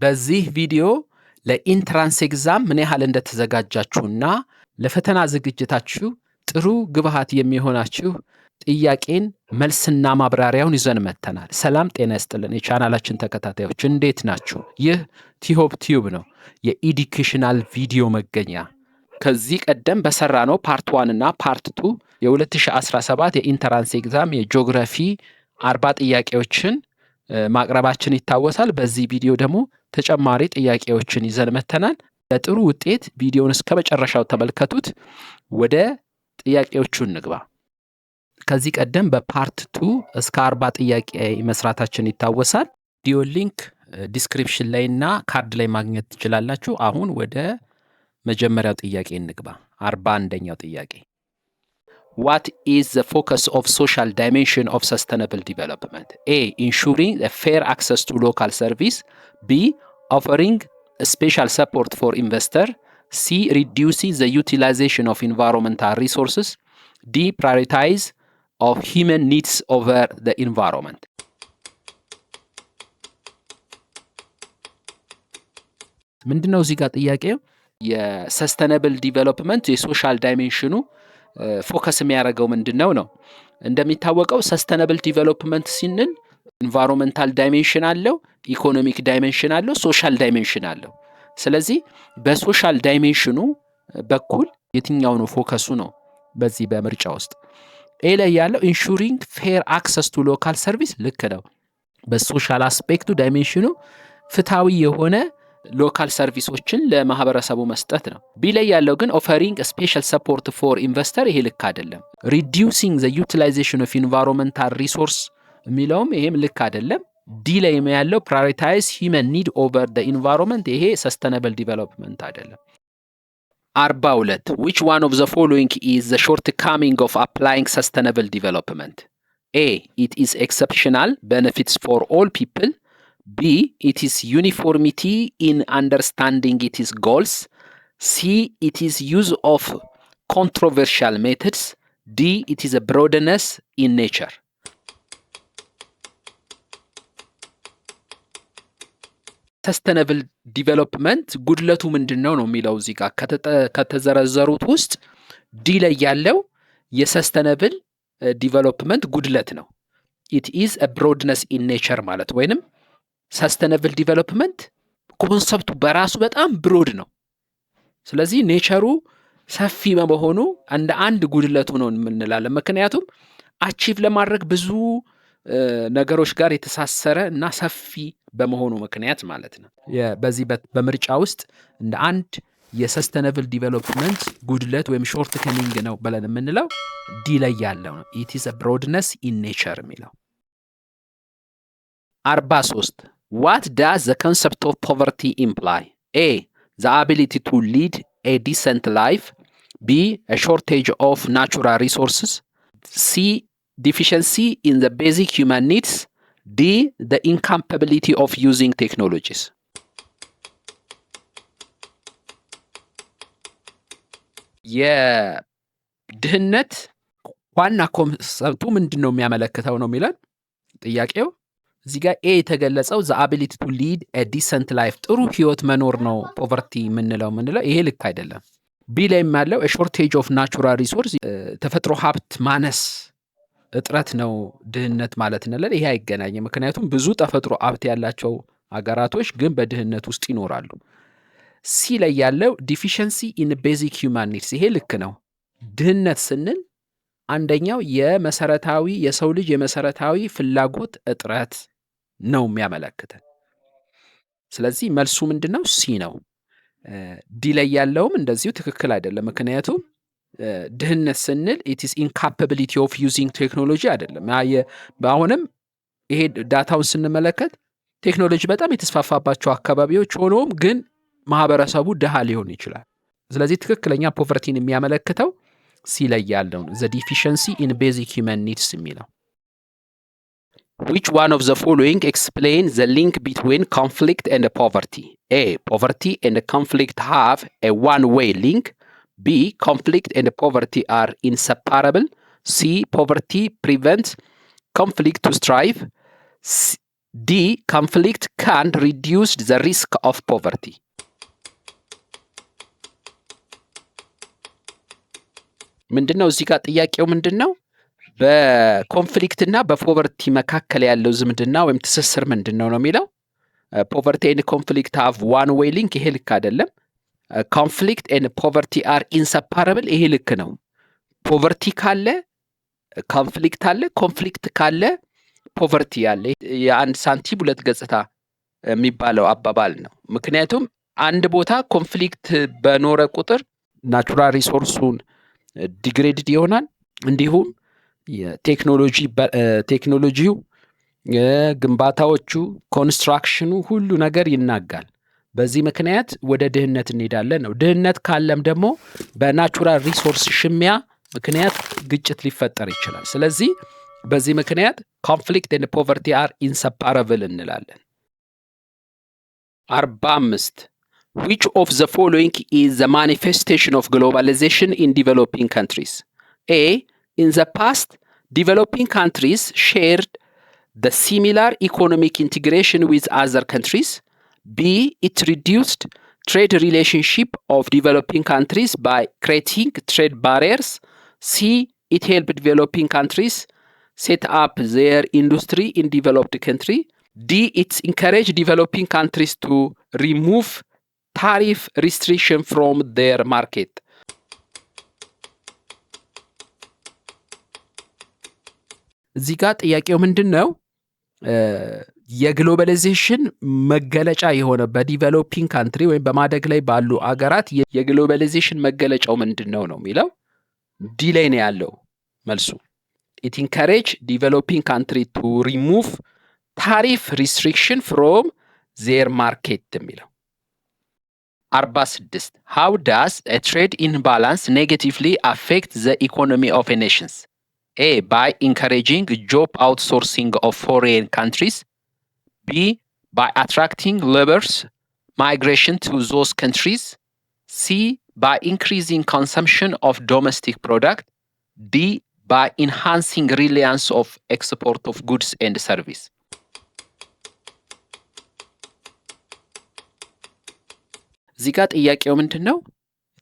በዚህ ቪዲዮ ለኢንትራንስ ኤግዛም ምን ያህል እንደተዘጋጃችሁና ለፈተና ዝግጅታችሁ ጥሩ ግብዓት የሚሆናችሁ ጥያቄን መልስና ማብራሪያውን ይዘን መጥተናል። ሰላም ጤና ይስጥልን የቻናላችን ተከታታዮች እንዴት ናችሁ? ይህ ቲሆፕ ቲዩብ ነው፣ የኤዱኬሽናል ቪዲዮ መገኛ። ከዚህ ቀደም በሰራነው ፓርት 1 እና ፓርት 2 የ2017 የኢንትራንስ ኤግዛም የጂኦግራፊ 40 ጥያቄዎችን ማቅረባችን ይታወሳል። በዚህ ቪዲዮ ደግሞ ተጨማሪ ጥያቄዎችን ይዘን መጥተናል። ለጥሩ ውጤት ቪዲዮውን እስከ መጨረሻው ተመልከቱት። ወደ ጥያቄዎቹ እንግባ። ከዚህ ቀደም በፓርት 2 እስከ 40 ጥያቄ መስራታችን ይታወሳል። ቪዲዮ ሊንክ ዲስክሪፕሽን ላይ እና ካርድ ላይ ማግኘት ትችላላችሁ። አሁን ወደ መጀመሪያው ጥያቄ እንግባ። 41ኛው ጥያቄ What is the focus of social dimension of sustainable development? A. Ensuring a fair access to local service. B. Offering a special support for investor. C. Reducing the utilization of environmental resources. D. Prioritize of human needs over the environment. ምንድነው እዚህ ጋር ጥያቄው? የሰስተነብል ዲቨሎፕመንት የሶሻል ዳይሜንሽኑ ፎከስ የሚያደርገው ምንድነው ነው? እንደሚታወቀው ሰስተነብል ዲቨሎፕመንት ሲንል ኢንቫይሮንመንታል ዳይሜንሽን አለው፣ ኢኮኖሚክ ዳይሜንሽን አለው፣ ሶሻል ዳይሜንሽን አለው። ስለዚህ በሶሻል ዳይሜንሽኑ በኩል የትኛው ነው ፎከሱ ነው በዚህ በምርጫ ውስጥ? ኤ ላይ ያለው ኢንሹሪንግ ፌር አክሰስ ቱ ሎካል ሰርቪስ ልክ ነው። በሶሻል አስፔክቱ ዳይሜንሽኑ ፍትሃዊ የሆነ ሎካል ሰርቪሶችን ለማህበረሰቡ መስጠት ነው። ቢ ላይ ያለው ግን ኦፈሪንግ ስፔሻል ሰፖርት ፎር ኢንቨስተር ይሄ ልክ አይደለም። ሪዲዩሲንግ ዘ ዩቲላይዜሽን ኦፍ ኢንቫይሮንመንታል ሪሶርስ የሚለውም ይሄም ልክ አይደለም። ዲ ላይ ያለው ፕራዮሪታይዝ ሂውመን ኒድ ኦቨር ዘ ኢንቫይሮንመንት ይሄ ሰስተነብል ዲቨሎፕመንት አይደለም። 42 which one of the following is the shortcoming of applying sustainable development? A. It is exceptional benefits for all people. B. It is uniformity in understanding its goals. C. It is use of controversial methods. D. It is a broadness in nature. ሰስተነብል ዲቨሎፕመንት ጉድለቱ ምንድነው ነው የሚለው እዚህ ጋር ከተዘረዘሩት ውስጥ ዲ ላይ ያለው የሰስተነብል ዲቨሎፕመንት ጉድለት ነው። ኢት ኢዝ አ ብሮድነስ ኢን ኔቸር ማለት ወይንም ሰስተነብል ዲቨሎፕመንት ኮንሰፕቱ በራሱ በጣም ብሮድ ነው። ስለዚህ ኔቸሩ ሰፊ በመሆኑ እንደ አንድ ጉድለቱ ነው የምንላለን። ምክንያቱም አቺቭ ለማድረግ ብዙ ነገሮች ጋር የተሳሰረ እና ሰፊ በመሆኑ ምክንያት ማለት ነው። በዚህ በምርጫ ውስጥ እንደ አንድ የሰስተነብል ዲቨሎፕመንት ጉድለት ወይም ሾርት ከሚንግ ነው ብለን የምንለው ዲ ላይ ያለው ነው። ኢት ኢዝ አ ብሮድነስ ኢን ኔቸር የሚለው 43 What does the concept of poverty imply? A. The ability to lead a decent life. B. A shortage of natural resources. C. Deficiency in the basic human needs. D. The incapability of using technologies. የድህነት ዋና ኮንሰፕቱ ምንድን ነው የሚያመለክተው ነው የሚለን ጥያቄው። እዚህ ጋር ኤ የተገለጸው the ability to lead a decent life ጥሩ ህይወት መኖር ነው ፖቨርቲ የምንለው ይሄ ልክ አይደለም። ቢ ላይ ያለው a shortage of natural resource ተፈጥሮ ሀብት ማነስ እጥረት ነው ድህነት ማለት እንላለን። ይሄ አይገናኝም። ምክንያቱም ብዙ ተፈጥሮ ሀብት ያላቸው ሀገራቶች ግን በድህነት ውስጥ ይኖራሉ። ሲ ላይ ያለው deficiency in basic human needs ይሄ ልክ ነው። ድህነት ስንል አንደኛው የመሰረታዊ የሰው ልጅ የመሰረታዊ ፍላጎት እጥረት ነው የሚያመለክተን። ስለዚህ መልሱ ምንድነው? ሲ ነው። ዲ ላይ ያለውም እንደዚሁ ትክክል አይደለም። ምክንያቱም ድህነት ስንል it is incapability of using technology አይደለም። አሁንም ይሄ ዳታውን ስንመለከት ቴክኖሎጂ በጣም የተስፋፋባቸው አካባቢዎች ሆኖም ግን ማህበረሰቡ ድሃ ሊሆን ይችላል። ስለዚህ ትክክለኛ ፖቨርቲን የሚያመለክተው ሲ ላይ ያለው ነው። the deficiency in basic human needs የሚለው Which one of the following explain the link between conflict and poverty? A. Poverty and conflict have a one-way link. B. Conflict and poverty are inseparable. C. Poverty prevents conflict to strive. ዲ conflict can reduce the risk of poverty. ምንድነው እዚህ ጋር ጥያቄው ምንድነው? በኮንፍሊክት እና በፖቨርቲ መካከል ያለው ዝምድና ወይም ትስስር ምንድነው ነው የሚለው። ፖቨርቲ ኤንድ ኮንፍሊክት ሃቭ ዋን ዌይ ሊንክ፣ ይሄ ልክ አይደለም። ኮንፍሊክት ኤንድ ፖቨርቲ አር ኢንሰፓረብል፣ ይሄ ልክ ነው። ፖቨርቲ ካለ ኮንፍሊክት አለ፣ ኮንፍሊክት ካለ ፖቨርቲ አለ። የአንድ ሳንቲም ሁለት ገጽታ የሚባለው አባባል ነው። ምክንያቱም አንድ ቦታ ኮንፍሊክት በኖረ ቁጥር ናቹራል ሪሶርሱን ዲግሬድድ ይሆናል፣ እንዲሁም ቴክኖሎጂው፣ ግንባታዎቹ፣ ኮንስትራክሽኑ ሁሉ ነገር ይናጋል። በዚህ ምክንያት ወደ ድህነት እንሄዳለን ነው። ድህነት ካለም ደግሞ በናቹራል ሪሶርስ ሽሚያ ምክንያት ግጭት ሊፈጠር ይችላል። ስለዚህ በዚህ ምክንያት ኮንፍሊክት ኤንድ ፖቨርቲ አር ኢንሰፓረብል እንላለን። 45 which of the following is the manifestation of globalization in developing countries? A. In the past, developing countries shared the similar economic integration with other countries. B. It reduced trade relationship of developing countries by creating trade barriers. C. It helped developing countries set up their industry in developed country. D. It encouraged developing countries to remove tariff restriction from their market. እዚህ ጋር ጥያቄው ምንድን ነው? የግሎባላይዜሽን መገለጫ የሆነ በዲቨሎፒንግ ካንትሪ ወይም በማደግ ላይ ባሉ አገራት የግሎባላይዜሽን መገለጫው ምንድን ነው ነው የሚለው። ዲ ላይ ነው ያለው መልሱ። It encouraged developing country to remove tariff restriction from their market የሚለው። 46 How does a trade imbalance negatively affect the economy of a nation? A. By encouraging job outsourcing of foreign countries. B. By attracting labor's migration to those countries. C. By increasing consumption of domestic product. D. By enhancing reliance of export of goods and service. እዚህ ጋር ጥያቄው ምንድን ነው?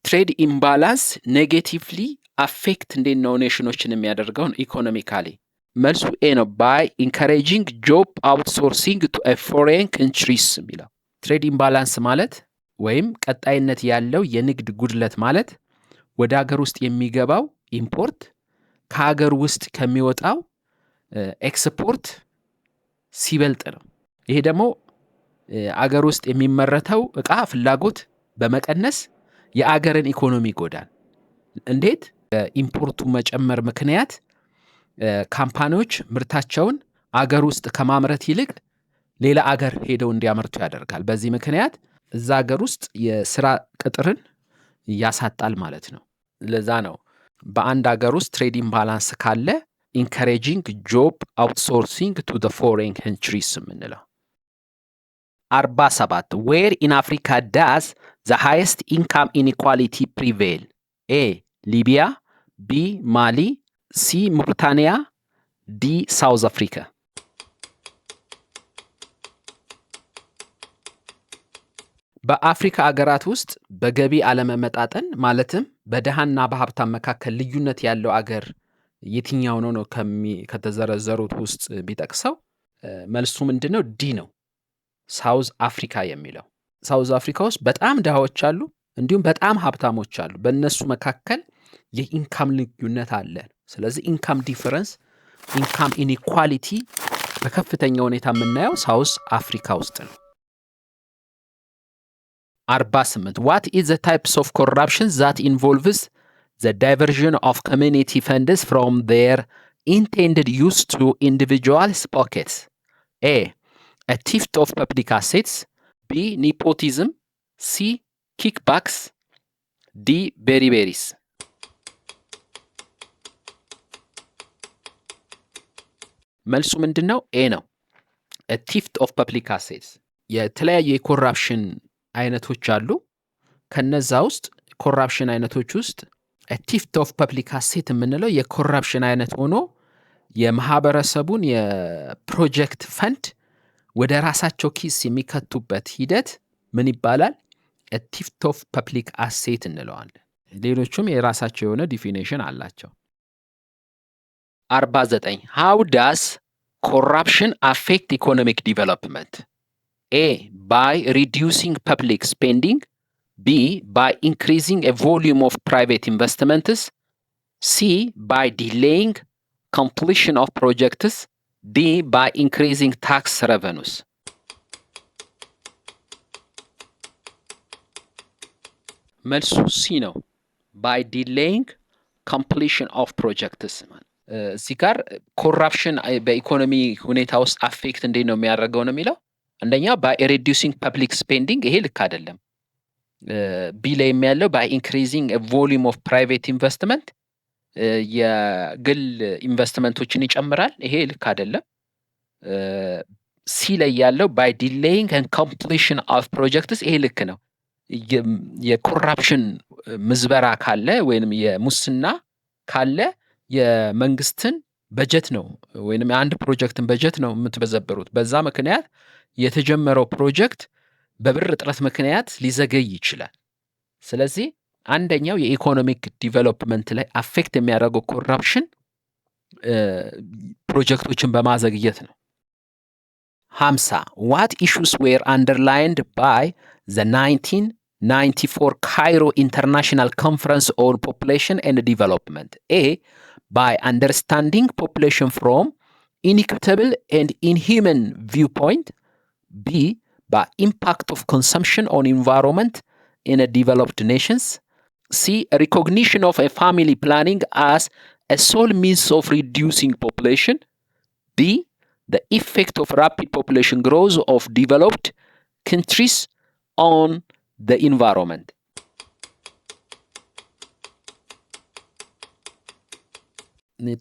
ትሬድ ኢምባላንስ ኔጌቲቭሊ አፌክት እንዴት ነው ኔሽኖችን የሚያደርገውን ኢኮኖሚካሊ? መልሱ ኤ ነው። ባይ ኢንካሬጂንግ ጆብ አውትሶርሲንግ ቱ ፎሬን ካንትሪስ የሚለው። ትሬድ ኢምባላንስ ማለት ወይም ቀጣይነት ያለው የንግድ ጉድለት ማለት ወደ ሀገር ውስጥ የሚገባው ኢምፖርት ከሀገር ውስጥ ከሚወጣው ኤክስፖርት ሲበልጥ ነው። ይሄ ደግሞ አገር ውስጥ የሚመረተው እቃ ፍላጎት በመቀነስ የአገርን ኢኮኖሚ ይጎዳል። እንዴት? ኢምፖርቱ መጨመር ምክንያት ካምፓኒዎች ምርታቸውን አገር ውስጥ ከማምረት ይልቅ ሌላ አገር ሄደው እንዲያመርቱ ያደርጋል። በዚህ ምክንያት እዛ አገር ውስጥ የስራ ቅጥርን ያሳጣል ማለት ነው። ለዛ ነው በአንድ አገር ውስጥ ትሬድ ኢምባላንስ ካለ ኢንካሬጂንግ ጆብ አውትሶርሲንግ ቱ ዘ ፎሬን ካንትሪስ የምንለው። 47 Where in Africa does the highest income inequality prevail? A. Libya. B. Mali. C. Mauritania. D. South Africa. በአፍሪካ አገራት ውስጥ በገቢ አለመመጣጠን ማለትም በደሃና በሀብታም መካከል ልዩነት ያለው አገር የትኛው ነው ከተዘረዘሩት ውስጥ ቢጠቅሰው መልሱ ምንድነው? ዲ ነው። ሳውዝ አፍሪካ የሚለው። ሳውዝ አፍሪካ ውስጥ በጣም ድሃዎች አሉ፣ እንዲሁም በጣም ሀብታሞች አሉ። በእነሱ መካከል የኢንካም ልዩነት አለ። ስለዚህ ኢንካም ዲፈረንስ፣ ኢንካም ኢኒኳሊቲ በከፍተኛ ሁኔታ የምናየው ሳውዝ አፍሪካ ውስጥ ነው። 48 What is the types of corruption that involves the diversion of community funds from their intended use to individuals' pockets? A. A theft of public assets. B. Nepotism. C. Kickbacks. D. Berries. መልሱ ምንድን ነው? ኤ ነው። A theft of public assets። የተለያዩ የኮራፕሽን አይነቶች አሉ። ከነዛ ውስጥ ኮራፕሽን አይነቶች ውስጥ A theft of public asset የምንለው የኮራፕሽን አይነት ሆኖ የማህበረሰቡን የፕሮጀክት ፈንድ ወደ ራሳቸው ኪስ የሚከቱበት ሂደት ምን ይባላል? ቲፍት ኦፍ ፐብሊክ አሴት እንለዋለን። ሌሎቹም የራሳቸው የሆነ ዲፊኔሽን አላቸው። 49 ሃው ዳስ ኮራፕሽን አፌክት ኢኮኖሚክ ዲቨሎፕመንት? ኤ ባይ ሪዲዩሲንግ ፐብሊክ ስፔንዲንግ፣ ቢ ባይ ኢንክሪዚንግ ኤ ቮሊዩም ኦፍ ፕራይቬት ኢንቨስትመንትስ፣ ሲ ባይ ዲሌይንግ completion of projects, D by increasing tax revenues. መልሱ ሲ ነው። by delaying completion of projects። እዚህ ጋር ኮራፕሽን በኢኮኖሚ ሁኔታ ውስጥ አፌክት እንዴት ነው የሚያደርገው ነው የሚለው። አንደኛ by reducing public spending፣ ይሄ ልክ አይደለም። ቢ ላይ ያለው by increasing a volume of private investment፣ የግል ኢንቨስትመንቶችን ይጨምራል። ይሄ ልክ አይደለም። ሲ ላይ ያለው by delaying and completion of projects፣ ይሄ ልክ ነው። የኮራፕሽን ምዝበራ ካለ ወይንም የሙስና ካለ የመንግስትን በጀት ነው ወይንም የአንድ ፕሮጀክትን በጀት ነው የምትበዘበሩት። በዛ ምክንያት የተጀመረው ፕሮጀክት በብር እጥረት ምክንያት ሊዘገይ ይችላል። ስለዚህ አንደኛው የኢኮኖሚክ ዲቨሎፕመንት ላይ አፌክት የሚያደርገው ኮራፕሽን ፕሮጀክቶችን በማዘግየት ነው። 50 what issues were underlined by the 1994 Cairo International Conference on Population and Development? A by understanding population from inequitable and inhuman viewpoint, B by impact of consumption on environment in a developed nations, C recognition of a family planning as a sole means of reducing population, D the effect of rapid population growth of developed countries on the environment.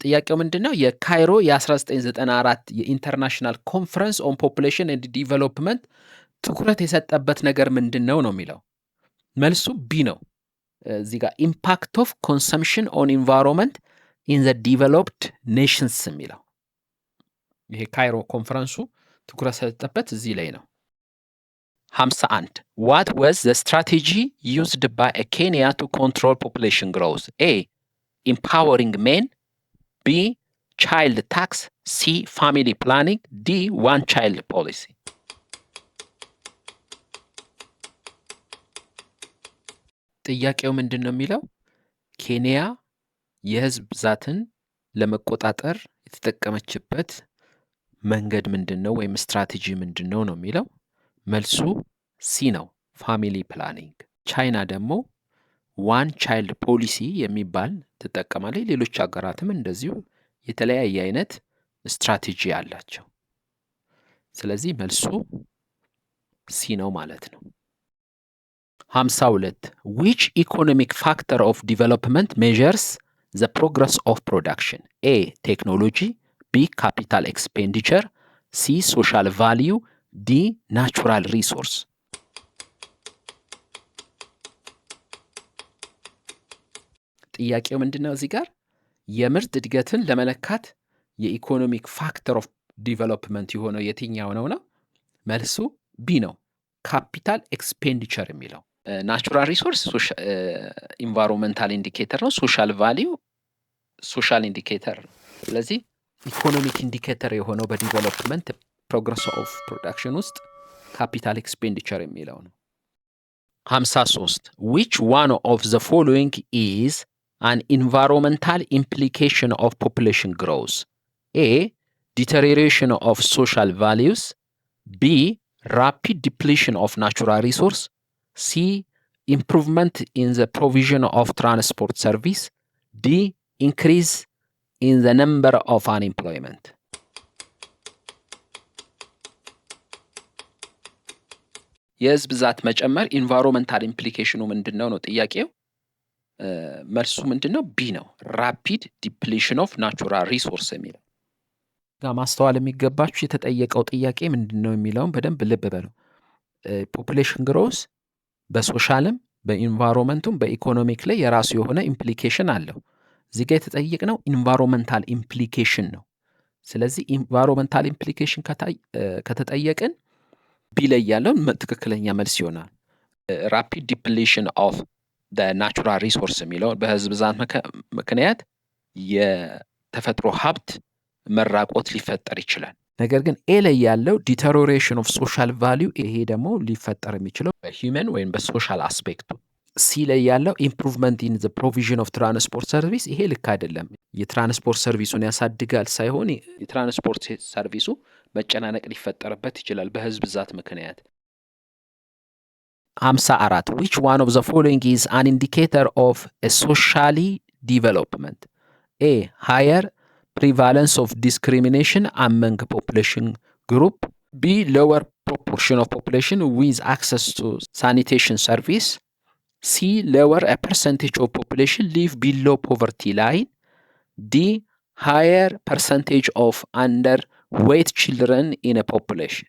ጥያቄው ምንድነው? የካይሮ የ1994 የኢንተርናሽናል ኮንፈረንስ ኦን ፖፑሌሽን ኤንድ ዲቨሎፕመንት ትኩረት የሰጠበት ነገር ምንድነው ነው የሚለው። መልሱ ቢ ነው። እዚህ ጋር ኢምፓክት ኦፍ ኮንሰምፕሽን ኦን ኢንቫይሮንመንት ኢን ዘ ዲቨሎፕድ ኔሽንስ የሚለው ይሄ ካይሮ ኮንፈረንሱ ትኩረት ሰጠበት እዚህ ላይ ነው። 51 what was the strategy used by Kenya to control population growth? A empowering men, B child tax, C family planning, D one child policy. ጥያቄው ምንድን ነው የሚለው? ኬንያ የህዝብ ብዛትን ለመቆጣጠር የተጠቀመችበት መንገድ ምንድን ነው ወይም ስትራቴጂ ምንድን ነው ነው የሚለው። መልሱ ሲ ነው፣ ፋሚሊ ፕላኒንግ። ቻይና ደግሞ ዋን ቻይልድ ፖሊሲ የሚባል ትጠቀማለች። ሌሎች ሀገራትም እንደዚሁ የተለያየ አይነት ስትራቴጂ አላቸው። ስለዚህ መልሱ ሲ ነው ማለት ነው። 52 which economic factor of development measures the progress of production? A technology, B capital expenditure, C social value, D natural resource. ጥያቄው ምንድነው? እዚህ ጋር የምርት እድገትን ለመለካት የኢኮኖሚክ ፋክተር ኦፍ ዲቨሎፕመንት የሆነው የትኛው ነው? መልሱ ቢ ነው፣ ካፒታል ኤክስፔንዲቸር የሚለው። ናቹራል ሪሶርስ ኢንቫይሮንመንታል ኢንዲኬተር ነው። ሶሻል ቫሊዩ ሶሻል ኢንዲኬተር ነው። ስለዚህ ኢኮኖሚክ ኢንዲኬተር የሆነው በዲቨሎፕመንት ፕሮግረስ ኦፍ ፕሮዳክሽን ውስጥ ካፒታል ኤክስፔንዲቸር የሚለው ነው። 53 which one of the following is an environmental implication of population growth? A deterioration of social values, B rapid depletion of natural resource, C improvement in the provision of transport service, D increase in the number of unemployment. የህዝብ ብዛት መጨመር ኢንቫይሮንመንታል ኢምፕሊኬሽኑ ምንድነው ነው ጥያቄው። መልሱ ምንድነው? ቢ ነው፣ ራፒድ ዲፕሊሽን ኦፍ ናቹራል ሪሶርስ የሚለው። ጋር ማስተዋል የሚገባችሁ የተጠየቀው ጥያቄ ምንድነው የሚለውን በደንብ ልብ በሉ። ፖፑሌሽን ግሮስ በሶሻልም በኢንቫይሮንመንቱም በኢኮኖሚክ ላይ የራሱ የሆነ ኢምፕሊኬሽን አለው። እዚህ ጋር የተጠየቅነው ኢንቫይሮንመንታል ኢምፕሊኬሽን ነው። ስለዚህ ኢንቫይሮንመንታል ኢምፕሊኬሽን ከተጠየቅን ቢ ላይ ያለው ትክክለኛ መልስ ይሆናል። ራፒድ ዲፕሌሽን ኦፍ ናቹራል ሪሶርስ የሚለው በህዝብ ብዛት ምክንያት የተፈጥሮ ሀብት መራቆት ሊፈጠር ይችላል። ነገር ግን ኤ ላይ ያለው ዲተሮሬሽን ኦፍ ሶሻል ቫሊዩ፣ ይሄ ደግሞ ሊፈጠር የሚችለው በሂውመን ወይም በሶሻል አስፔክቱ። ሲ ላይ ያለው ኢምፕሩቭመንት ኢን ፕሮቪዥን ኦፍ ትራንስፖርት ሰርቪስ፣ ይሄ ልክ አይደለም። የትራንስፖርት ሰርቪሱን ያሳድጋል ሳይሆን የትራንስፖርት ሰርቪሱ መጨናነቅ ሊፈጠርበት ይችላል በህዝብ ብዛት ምክንያት። 54 which one of the following is an indicator of a socially development? A. higher prevalence of discrimination among population group. B. lower proportion of population with access to sanitation service. C. lower a percentage of population live below poverty line. D. higher percentage of underweight children in a population.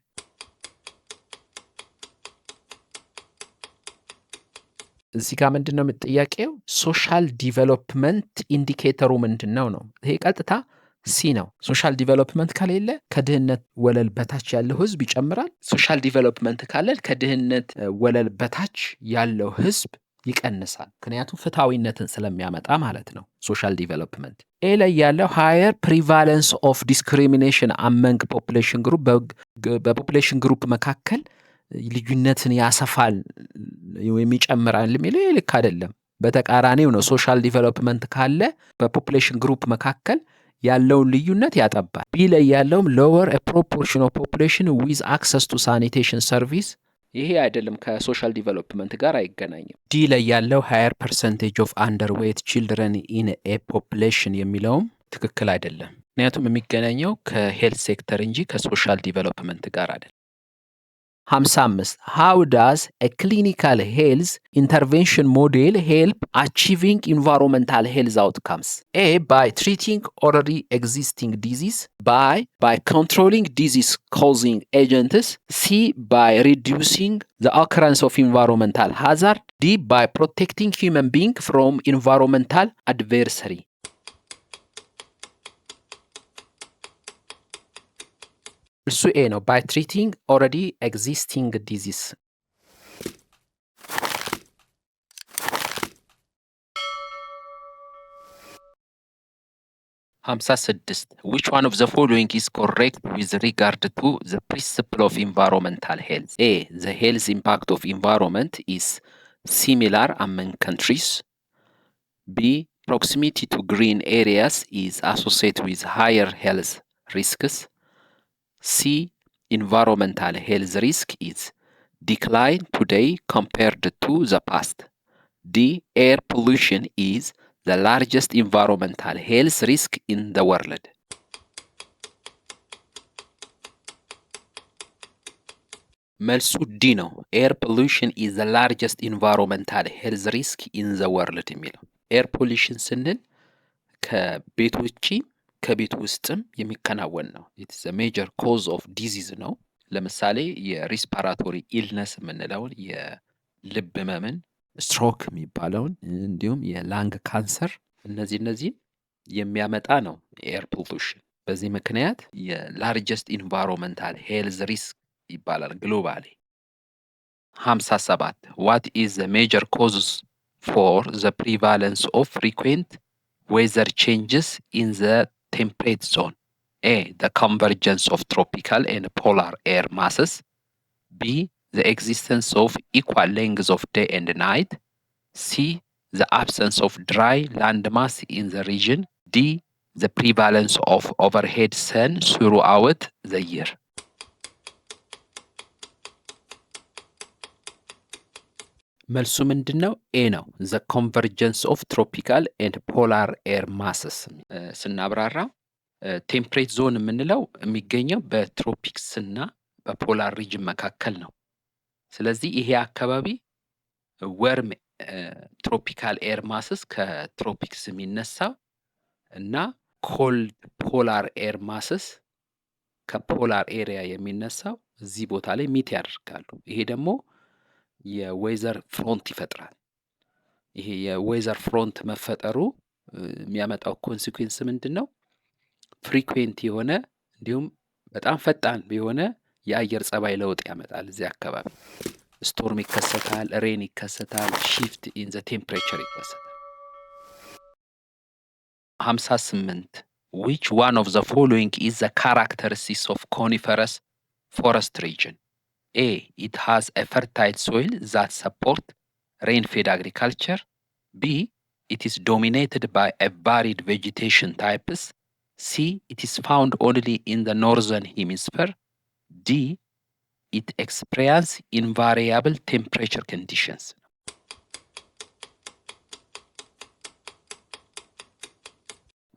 እዚህ ጋር ምንድን ነው ጥያቄው? ሶሻል ዲቨሎፕመንት ኢንዲኬተሩ ምንድን ነው ነው? ይሄ ቀጥታ ሲ ነው። ሶሻል ዲቨሎፕመንት ከሌለ ከድህነት ወለል በታች ያለው ህዝብ ይጨምራል። ሶሻል ዲቨሎፕመንት ካለ ከድህነት ወለል በታች ያለው ህዝብ ይቀንሳል። ምክንያቱም ፍትሐዊነትን ስለሚያመጣ ማለት ነው ሶሻል ዲቨሎፕመንት። ኤ ላይ ያለው ሃየር ፕሪቫለንስ ኦፍ ዲስክሪሚኔሽን አመንግ ፖፑሌሽን ግሩፕ፣ በፖፑሌሽን ግሩፕ መካከል ልዩነትን ያሰፋል ወይም ይጨምራል የሚለው ልክ አይደለም። በተቃራኒው ነው። ሶሻል ዲቨሎፕመንት ካለ በፖፑሌሽን ግሩፕ መካከል ያለውን ልዩነት ያጠባል። ቢ ላይ ያለውም ሎወር ፕሮፖርሽን ኦፍ ፖፑሌሽን ዊዝ አክሰስ ቱ ሳኒቴሽን ሰርቪስ፣ ይሄ አይደለም፣ ከሶሻል ዲቨሎፕመንት ጋር አይገናኝም። ዲ ላይ ያለው ሃየር ፐርሰንቴጅ ኦፍ አንደርዌይት ቺልድረን ኢን ኤ ፖፑሌሽን የሚለውም ትክክል አይደለም። ምክንያቱም የሚገናኘው ከሄልት ሴክተር እንጂ ከሶሻል ዲቨሎፕመንት ጋር አይደለም። 55 how does a clinical health intervention model help achieving environmental health outcomes? A. by treating already existing disease. By controlling disease causing agents. C. by reducing the occurrence of environmental hazard. D. by protecting human being from environmental adversary. እሱ ኤ ነው። ባይ ትሪቲንግ ኦልሬዲ ኤግዚስቲንግ ዲዚዝ። 56 which one of the following is correct with regard to the principle of environmental health? A. the health impact of environment is similar among countries. B. proximity to green areas is associated with higher health risks. C. environmental health risk is decline today compared to the past. D. air pollution is the largest environmental health risk in the world. መልሱ ዲ ነው። air pollution is the largest environmental health risk in the world የሚለው air pollution ስንል ከቤት ውጪ ከቤት ውስጥም የሚከናወን ነው። ኢትስ a major cause of disease ነው። ለምሳሌ የሪስፓራቶሪ ኢልነስ የምንለውን የልብ ህመምን፣ ስትሮክ የሚባለውን እንዲሁም የላንግ ካንሰር እነዚህን የሚያመጣ ነው ኤር ፖሉሽን። በዚህ ምክንያት የላርጀስት ኢንቫይሮንመንታል ሄልዝ ሪስክ ይባላል ግሎባሊ። 57 what is the major causes for the prevalence of frequent weather changes in the temperate zone? A. the convergence of tropical and polar air masses. B. the existence of equal lengths of day and night. C. the absence of dry land mass in the region. D. the prevalence of overhead sun throughout the year. መልሱ ምንድን ነው? ኤ ነው። the convergence of tropical and polar air masses ስናብራራ ቴምፕሬት ዞን የምንለው የሚገኘው በትሮፒክስ እና በፖላር ሪጅን መካከል ነው። ስለዚህ ይሄ አካባቢ ወርም ትሮፒካል ኤር ማስስ ከትሮፒክስ የሚነሳው እና ኮልድ ፖላር ኤር ማስስ ከፖላር ኤሪያ የሚነሳው እዚህ ቦታ ላይ ሚት ያደርጋሉ። ይሄ ደግሞ የዌዘር ፍሮንት ይፈጥራል። ይሄ የዌዘር ፍሮንት መፈጠሩ የሚያመጣው ኮንሲኩዌንስ ምንድን ነው? ፍሪኩዌንት የሆነ እንዲሁም በጣም ፈጣን የሆነ የአየር ጸባይ ለውጥ ያመጣል። እዚህ አካባቢ ስቶርም ይከሰታል፣ ሬን ይከሰታል፣ ሺፍት ኢን ዘ ቴምፕሬቸር ይከሰታል። 58 which one of the following is the characteristics of coniferous forest region? A. It has a fertile soil that support rain-fed agriculture. B. It is dominated by a varied vegetation types. C. It is found only in the northern hemisphere. D. It experiences invariable temperature conditions.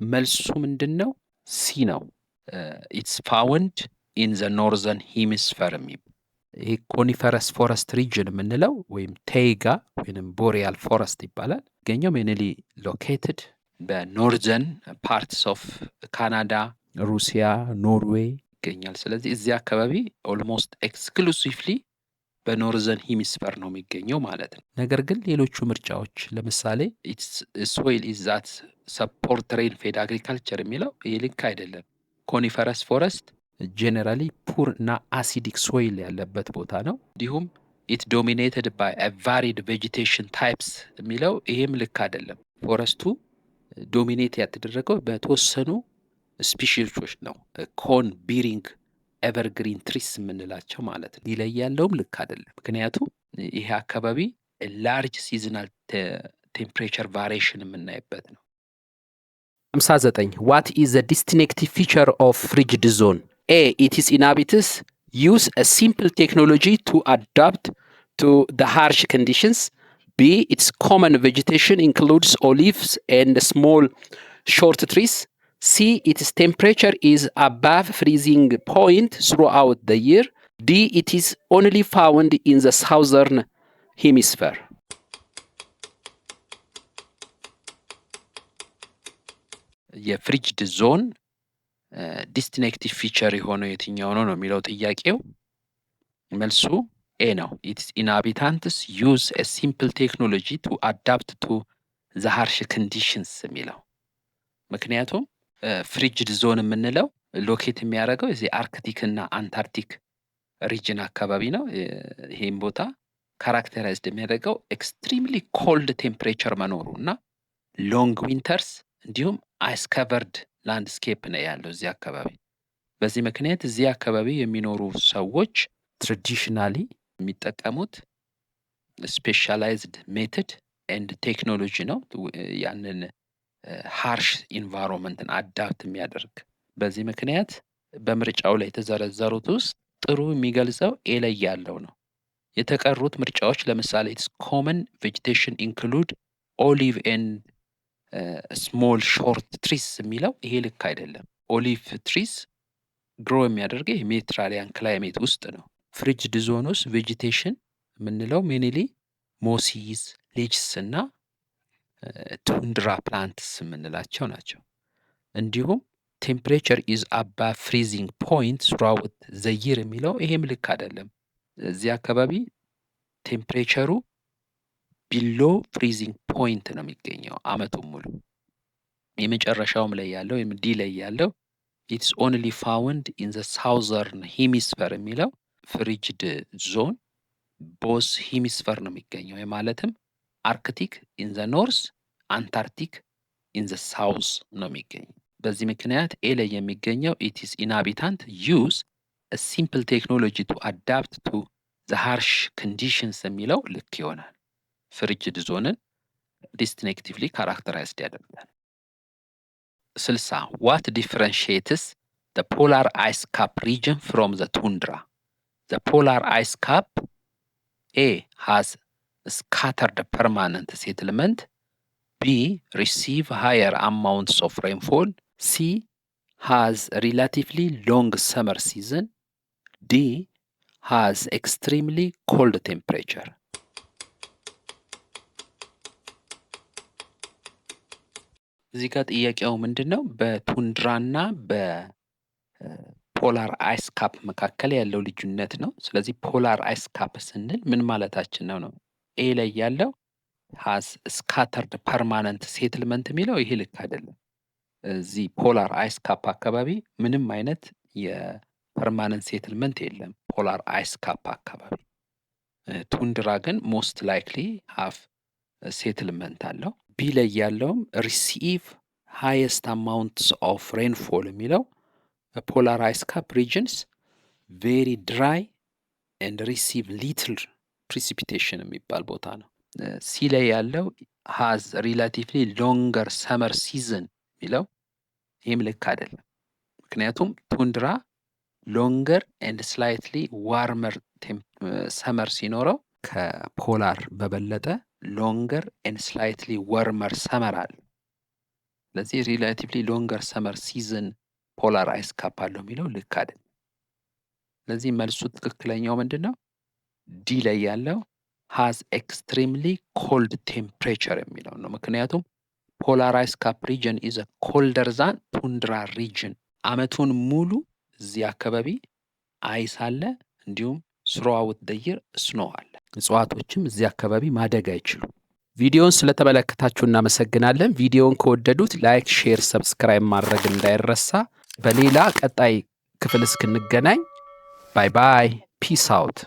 መልሱ ምንድን ነው? ሲ ነው። ኢትስ ፋውንድ ኢን ዘ ኖርዘርን ሂሚስፌር። ይሄ ኮኒፈረስ ፎረስት ሪጅን የምንለው ወይም ቴይጋ ወይም ቦሪያል ፎረስት ይባላል። ይገኘው ሜንሊ ሎኬትድ በኖርዘርን ፓርትስ ኦፍ ካናዳ፣ ሩሲያ፣ ኖርዌይ ይገኛል። ስለዚህ እዚህ አካባቢ ኦልሞስት ኤክስክሉሲቭሊ በኖርዘርን ሂሚስፌር ነው የሚገኘው ማለት ነው። ነገር ግን ሌሎቹ ምርጫዎች ለምሳሌ ሶይል ኢዝ ዛት ሰፖርት ሬን ፌድ አግሪካልቸር የሚለው ይህ ልክ አይደለም። ኮኒፈረስ ፎረስት ጄኔራሊ ፑር እና አሲዲክ ሶይል ያለበት ቦታ ነው። እንዲሁም ኢት ዶሚኔትድ ባይ ቫሪድ ቬጂቴሽን ታይፕስ የሚለው ይሄም ልክ አይደለም። ፎረስቱ ዶሚኔት ያተደረገው በተወሰኑ ስፒሺሶች ነው። ኮን ቢሪንግ ኤቨርግሪን ትሪስ የምንላቸው ማለት ነው። ይለይ ያለውም ልክ አይደለም። ምክንያቱም ይሄ አካባቢ ላርጅ ሲዝናል ቴምፕሬቸር ቫሪዬሽን የምናይበት ነው። 59 what is the distinctive feature of frigid zone? A. It is inhabitants use a simple technology to adapt to the harsh conditions. B. Its common vegetation includes olives and small short trees. C. Its temperature is above freezing point throughout the year. D. It is only found in the southern hemisphere. የፍሪጅድ ዞን ዲስቲንክቲቭ ፊቸር የሆነው የትኛው ነው ነው የሚለው ጥያቄው። መልሱ ኤ ነው። ኢትስ ኢንሃቢታንትስ ዩዝ ኤ ሲምፕል ቴክኖሎጂ ቱ አዳፕት ቱ ዘ ሃርሽ ኮንዲሽንስ የሚለው። ምክንያቱም ፍሪጅድ ዞን የምንለው ሎኬት የሚያደርገው እዚህ አርክቲክ እና አንታርክቲክ ሪጅን አካባቢ ነው። ይሄም ቦታ ካራክተራይዝድ የሚያደርገው ኤክስትሪምሊ ኮልድ ቴምፕሬቸር መኖሩ እና ሎንግ ዊንተርስ እንዲሁም አይስ ከቨርድ ላንድስኬፕ ነው ያለው እዚህ አካባቢ። በዚህ ምክንያት እዚህ አካባቢ የሚኖሩ ሰዎች ትራዲሽናሊ የሚጠቀሙት ስፔሻላይዝድ ሜተድ ኤንድ ቴክኖሎጂ ነው ያንን ሃርሽ ኢንቫይሮንመንትን አዳፕት የሚያደርግ። በዚህ ምክንያት በምርጫው ላይ የተዘረዘሩት ውስጥ ጥሩ የሚገልጸው ኤ ላይ ያለው ነው። የተቀሩት ምርጫዎች ለምሳሌ ኢትስ ኮመን ቬጂቴሽን ኢንክሉድ ኦሊቭ ኤንድ ስሞል ሾርት ትሪስ የሚለው ይሄ ልክ አይደለም። ኦሊቭ ትሪስ ግሮ የሚያደርገው የሜዲትራኒያን ክላይሜት ውስጥ ነው። ፍሪጅድ ዞን ውስጥ ቬጂቴሽን የምንለው ሜንሊ ሞሲስ፣ ሌችስ እና ቱንድራ ፕላንትስ የምንላቸው ናቸው። እንዲሁም ቴምፕሬቸር ኢዝ አባቭ ፍሪዚንግ ፖይንት ስራውት ዘ ይር የሚለው ይሄም ልክ አይደለም። እዚህ አካባቢ ቴምፕሬቸሩ ቢሎ ፍሪዚንግ ፖይንት ነው የሚገኘው አመቱን ሙሉ። የመጨረሻውም ላይ ያለው ወይም ዲ ላይ ያለው ኢትስ ኦንሊ ፋውንድ ኢን ዘ ሳውዘርን ሂሚስፌር የሚለው ፍሪጅድ ዞን ቦዝ ሂሚስፌር ነው የሚገኘው። ማለትም አርክቲክ ኢን ዘ ኖርስ፣ አንታርክቲክ ኢን ዘ ሳውዝ ነው የሚገኘው። በዚህ ምክንያት ኤ ላይ የሚገኘው ኢትስ ኢንሃቢታንት ዩዝ አ ሲምፕል ቴክኖሎጂ ቱ አዳፕት ቱ ዘ ሃርሽ ኮንዲሽንስ የሚለው ልክ ይሆናል። ፍሪጅድ ዞንን ዲስቲንክቲቭሊ ካራክተራይዝድ ያደርጋል። 60 what differentiates the polar ice cap region from the tundra? The polar ice cap A has scattered permanent settlement. B receive higher amounts of rainfall. C has relatively long summer season. D has extremely cold temperature. እዚህ ጋር ጥያቄው ምንድን ነው? በቱንድራና በፖላር አይስ ካፕ መካከል ያለው ልዩነት ነው። ስለዚህ ፖላር አይስ ካፕ ስንል ምን ማለታችን ነው? ኤ ላይ ያለው ሃዝ ስካተርድ ፐርማነንት ሴትልመንት የሚለው ይሄ ልክ አይደለም። እዚህ ፖላር አይስ ካፕ አካባቢ ምንም አይነት የፐርማነንት ሴትልመንት የለም። ፖላር አይስ ካፕ አካባቢ ቱንድራ ግን ሞስት ላይክሊ ሃፍ ሴትልመንት አለው። ቢ ላይ ያለውም ሪሲቭ ሃይስት አማውንትስ ኦፍ ሬንፎል የሚለው ፖላር አይስ ካፕ ሪጅንስ ቬሪ ድራይ ኤንድ ሪሲቭ ሊትል ፕሪሲፒቴሽን የሚባል ቦታ ነው። ሲ ላይ ያለው ሃዝ ሪላቲቭሊ ሎንገር ሰመር ሲዝን የሚለው ይህም ልክ አይደለም። ምክንያቱም ቱንድራ ሎንገር ኤንድ ስላይትሊ ዋርመር ሰመር ሲኖረው ከፖላር በበለጠ ሎንገር ኤንድ ስላይትሊ ዋርመር ሰመር አለ። ስለዚህ ሪላቲቭሊ ሎንገር ሰመር ሲዝን ፖላር አይስ ካፕ አለው የሚለው ልክ አይደለም። ስለዚህ መልሱ ትክክለኛው ምንድን ነው? ዲ ላይ ያለው ሃዝ ኤክስትሪምሊ ኮልድ ቴምፕሬቸር የሚለው ነው። ምክንያቱም ፖላር አይስ ካፕ ሪጅን ኢዝ ኮልደር ዛን ቱንድራ ሪጅን። አመቱን ሙሉ እዚህ አካባቢ አይስ አለ፣ እንዲሁም ስሮአውት ደይር ስኖ አለ። እጽዋቶችም እዚህ አካባቢ ማደግ አይችሉም። ቪዲዮውን ስለተመለከታችሁ እናመሰግናለን። ቪዲዮውን ከወደዱት ላይክ፣ ሼር፣ ሰብስክራይብ ማድረግ እንዳይረሳ። በሌላ ቀጣይ ክፍል እስክንገናኝ ባይ ባይ፣ ፒስ አውት።